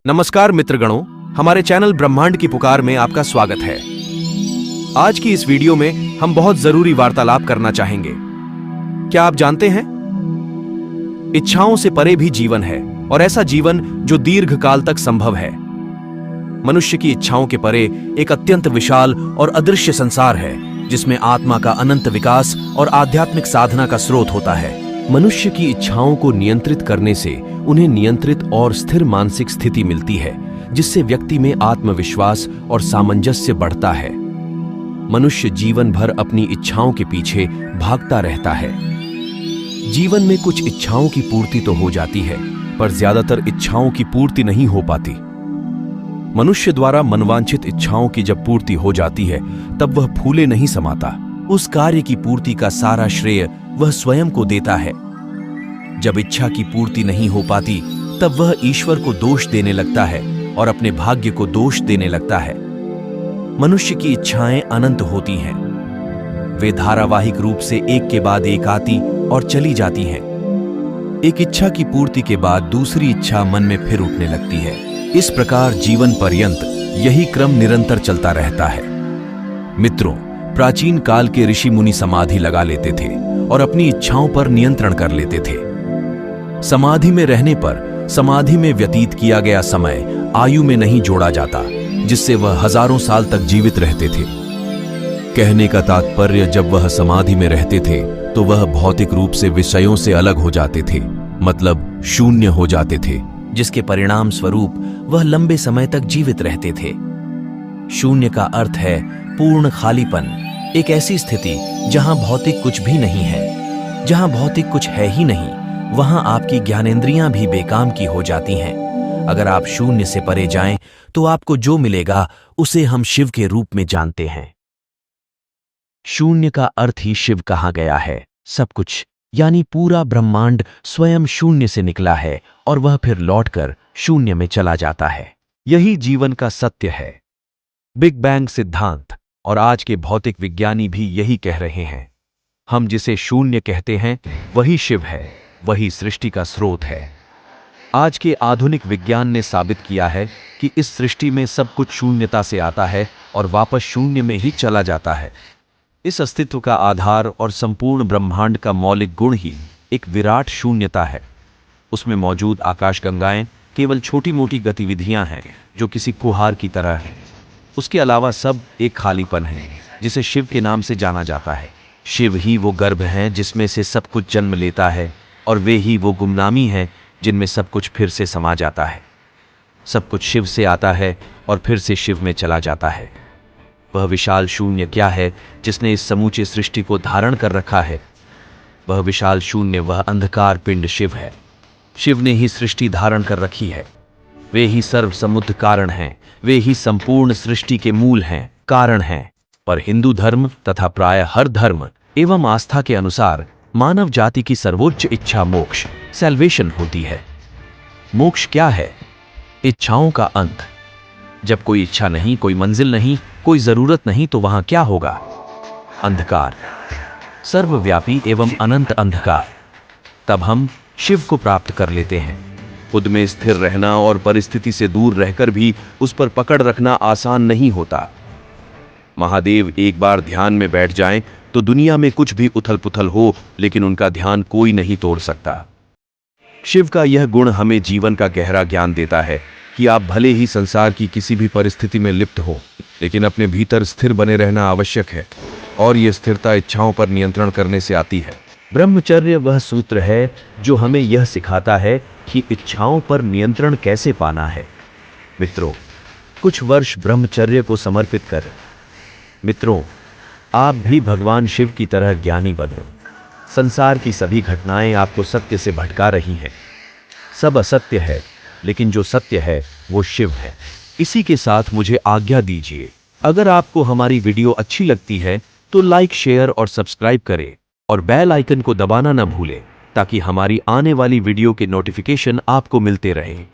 नमस्कार मित्रगणों, हमारे चैनल ब्रह्मांड की पुकार में आपका स्वागत है। आज की इस वीडियो में हम बहुत जरूरी वार्तालाप करना चाहेंगे। क्या आप जानते हैं, इच्छाओं से परे भी जीवन है, और ऐसा जीवन जो दीर्घ काल तक संभव है। मनुष्य की इच्छाओं के परे एक अत्यंत विशाल और अदृश्य संसार है, जिसमें आत्मा का अनंत विकास और आध्यात्मिक साधना का स्रोत होता है। मनुष्य की इच्छाओं को नियंत्रित करने से उन्हें नियंत्रित और स्थिर मानसिक स्थिति मिलती है, जिससे व्यक्ति में आत्मविश्वास और सामंजस्य बढ़ता है। मनुष्य जीवन भर अपनी इच्छाओं के पीछे भागता रहता है। जीवन में कुछ इच्छाओं की पूर्ति तो हो जाती है, पर ज्यादातर इच्छाओं की पूर्ति नहीं हो पाती। मनुष्य द्वारा मनवांछित इच्छाओं की जब पूर्ति हो जाती है, तब वह फूले नहीं समाता। उस कार्य की पूर्ति का सारा श्रेय वह स्वयं को देता है। जब इच्छा की पूर्ति नहीं हो पाती, तब वह ईश्वर को दोष देने लगता है और अपने भाग्य को दोष देने लगता है। मनुष्य की इच्छाएं अनंत होती हैं। वे धारावाहिक रूप से एक के बाद एक आती और चली जाती हैं। एक इच्छा की पूर्ति के बाद दूसरी इच्छा मन में फिर उठने लगती है। इस प्रकार जीवन पर्यंत यही क्रम निरंतर चलता रहता है। मित्रों, प्राचीन काल के ऋषि मुनि समाधि लगा लेते थे और अपनी इच्छाओं पर नियंत्रण कर लेते थे। समाधि में रहने पर समाधि में व्यतीत किया गया समय आयु में नहीं जोड़ा जाता, जिससे वह हजारों साल तक जीवित रहते थे। कहने का तात्पर्य, जब वह समाधि में रहते थे तो वह भौतिक रूप से विषयों से अलग हो जाते थे, मतलब शून्य हो जाते थे, जिसके परिणाम स्वरूप वह लंबे समय तक जीवित रहते थे। शून्य का अर्थ है पूर्ण खालीपन, एक ऐसी स्थिति जहां भौतिक कुछ भी नहीं है। जहां भौतिक कुछ है ही नहीं, वहां आपकी ज्ञानेंद्रियां भी बेकाम की हो जाती हैं। अगर आप शून्य से परे जाएं, तो आपको जो मिलेगा उसे हम शिव के रूप में जानते हैं। शून्य का अर्थ ही शिव कहा गया है। सब कुछ यानी पूरा ब्रह्मांड स्वयं शून्य से निकला है और वह फिर लौटकर शून्य में चला जाता है। यही जीवन का सत्य है। बिग बैंग सिद्धांत और आज के भौतिक विज्ञानी भी यही कह रहे हैं। हम जिसे शून्य कहते हैं, वही शिव है, वही सृष्टि का स्रोत है। आज के आधुनिक विज्ञान ने साबित किया है कि इस सृष्टि में सब कुछ शून्यता से आता है और वापस शून्य में ही चला जाता है। इस अस्तित्व का आधार और संपूर्ण ब्रह्मांड का मौलिक गुण ही एक विराट शून्यता है। उसमें मौजूद आकाशगंगाएं केवल छोटी मोटी गतिविधियां हैं, जो किसी कुहार की तरह है। उसके अलावा सब एक खालीपन है, जिसे शिव के नाम से जाना जाता है। शिव ही वो गर्भ हैं जिसमें से सब कुछ जन्म लेता है, और वे ही वो गुमनामी हैं जिनमें सब कुछ फिर से समा जाता है। सब कुछ शिव से आता है और फिर से शिव में चला जाता है। वह विशाल शून्य क्या है जिसने इस समूचे सृष्टि को धारण कर रखा है? वह विशाल शून्य, वह अंधकार पिंड शिव है। शिव ने ही सृष्टि धारण कर रखी है। वे ही सर्व समुद्ध कारण हैं, वे ही संपूर्ण सृष्टि के मूल हैं, कारण हैं। पर हिंदू धर्म तथा प्राय हर धर्म एवं आस्था के अनुसार मानव जाति की सर्वोच्च इच्छा मोक्ष, सैल्वेशन होती है। मोक्ष क्या है? इच्छाओं का अंत। जब कोई इच्छा नहीं, कोई मंजिल नहीं, कोई जरूरत नहीं, तो वहां क्या होगा? अंधकार, सर्वव्यापी एवं अनंत अंधकार। तब हम शिव को प्राप्त कर लेते हैं। खुद में स्थिर रहना और परिस्थिति से दूर रहकर भी उस पर पकड़ रखना आसान नहीं होता। महादेव एक बार ध्यान में बैठ जाएं तो दुनिया में कुछ भी उथल पुथल हो, लेकिन उनका ध्यान कोई नहीं तोड़ सकता। शिव का यह गुण हमें जीवन का गहरा ज्ञान देता है कि आप भले ही संसार की किसी भी परिस्थिति में लिप्त हो, लेकिन अपने भीतर स्थिर बने रहना आवश्यक है, और यह स्थिरता इच्छाओं पर नियंत्रण करने से आती है। ब्रह्मचर्य वह सूत्र है जो हमें यह सिखाता है कि इच्छाओं पर नियंत्रण कैसे पाना है। मित्रों, कुछ वर्ष ब्रह्मचर्य को समर्पित कर मित्रों, आप भी भगवान शिव की तरह ज्ञानी बनो। संसार की सभी घटनाएं आपको सत्य से भटका रही हैं। सब असत्य है, लेकिन जो सत्य है वो शिव है। इसी के साथ मुझे आज्ञा दीजिए। अगर आपको हमारी वीडियो अच्छी लगती है तो लाइक, शेयर और सब्सक्राइब करें, और बेल आइकन को दबाना न भूलें, ताकि हमारी आने वाली वीडियो के नोटिफिकेशन आपको मिलते रहें।